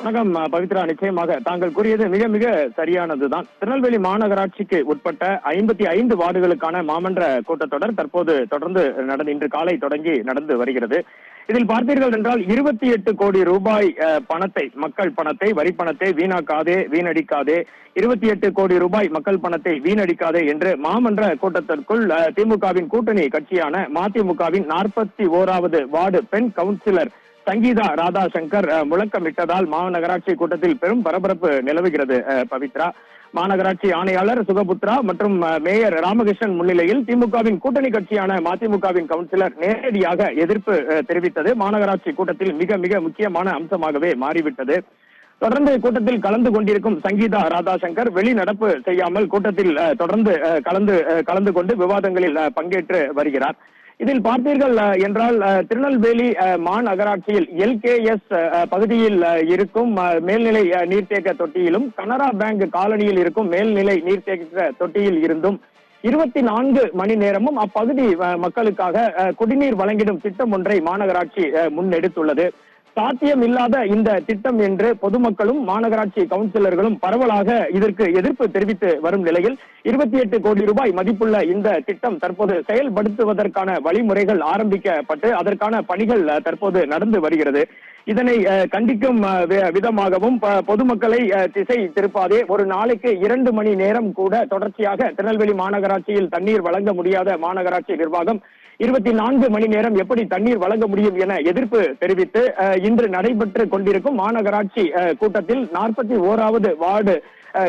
வணக்கம் பவித்ரா. நிச்சயமாக தாங்கள் கூறியது மிக மிக சரியானதுதான். திருநெல்வேலி மாநகராட்சிக்கு உட்பட்ட 55 வார்டுகளுக்கான மாமன்ற கூட்டத்தொடர் தற்போது தொடர்ந்து இன்று காலை தொடங்கி நடந்து வருகிறது. இதில் பார்த்தீர்கள் என்றால் 28 கோடி ரூபாய் பணத்தை, மக்கள் பணத்தை, வரி பணத்தை வீணடிக்காதே 28 கோடி ரூபாய் மக்கள் பணத்தை வீணடிக்காதே என்று மாமன்ற கூட்டத்திற்குள் திமுகவின் கூட்டணி கட்சியான மதிமுகவின் 41வது வார்டு பெண் கவுன்சிலர் சங்கீதா ராதாசங்கர் முழக்கமிட்டதால் மாநகராட்சி கூட்டத்தில் பெரும் பரபரப்பு நிலவுகிறது. பவித்ரா, மாநகராட்சி ஆணையாளர் சுகபுத்ரா மற்றும் மேயர் ராமகிருஷ்ணன் முன்னிலையில் திமுகவின் கூட்டணி கட்சியான மதிமுகவின் கவுன்சிலர் நேரடியாக எதிர்ப்பு தெரிவித்தது மாநகராட்சி கூட்டத்தில் மிக மிக முக்கியமான அம்சமாகவே மாறிவிட்டது. தொடர்ந்து கூட்டத்தில் கலந்து கொண்டிருக்கும் சங்கீதா ராதாசங்கர் வெளிநடப்பு செய்யாமல் கூட்டத்தில் தொடர்ந்து கலந்து கொண்டு விவாதங்களில் பங்கேற்று வருகிறார். இதில் பார்த்தீர்கள் என்றால் திருநெல்வேலி மாநகராட்சியில் LKS பகுதியில் இருக்கும் மேல்நிலை நீர்த்தேக்க தொட்டியிலும் கனரா பேங்க் காலனியில் இருக்கும் மேல்நிலை நீர்த்தேக்க தொட்டியில் இருந்தும் 24 மணி நேரமும் அப்பகுதி மக்களுக்காக குடிநீர் வழங்கிடும் திட்டம் ஒன்றை மாநகராட்சி முன்னெடுத்துள்ளது. சாத்தியம் இல்லாத இந்த திட்டம் என்று பொதுமக்களும் மாநகராட்சி கவுன்சிலர்களும் பரவலாக இதற்கு எதிர்ப்பு தெரிவித்து வரும் நிலையில் 28 கோடி ரூபாய் மதிப்புள்ள இந்த திட்டம் தற்போது செயல்படுத்துவதற்கான வழிமுறைகள் ஆரம்பிக்கப்பட்டு அதற்கான பணிகள் தற்போது நடந்து வருகிறது. இதனை கண்டிக்கும் விதமாகவும் பொதுமக்களை திசை திருப்பாதே ஒரு நாளைக்கு 2 மணி நேரம் கூட தொடர்ச்சியாக திருநெல்வேலி மாநகராட்சியில் தண்ணீர் வழங்க முடியாத மாநகராட்சி நிர்வாகம் 24 மணி நேரம் எப்படி தண்ணீர் வழங்க முடியும் என எதிர்ப்பு தெரிவித்து இன்று நடைபெற்று கொண்டிருக்கும் மாநகராட்சி கூட்டத்தில் 41வது வார்டு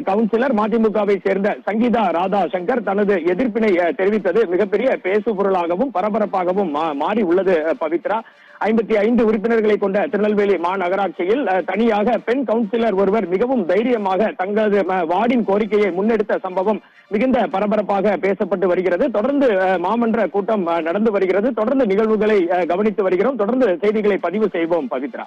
கவுன்சிலர் மதிமுகவை சேர்ந்த சங்கீதா ராதாசங்கர் தனது எதிர்ப்பினை தெரிவித்தது மிகப்பெரிய பேசு பொருளாகவும் பரபரப்பாகவும் மாறி உள்ளது. பவித்ரா, 55 உறுப்பினர்களை கொண்ட திருநெல்வேலி மாநகராட்சியில் தனியாக பெண் கவுன்சிலர் ஒருவர் மிகவும் தைரியமாக தங்களது வார்டின் கோரிக்கையை முன்னெடுத்த சம்பவம் மிகுந்த பரபரப்பாக பேசப்பட்டு வருகிறது. தொடர்ந்து மாமன்ற கூட்டம் நடந்து வருகிறது. தொடர்ந்து நிகழ்வுகளை கவனித்து வருகிறோம். தொடர்ந்து செய்திகளை பதிவு செய்வோம். பவித்ரா.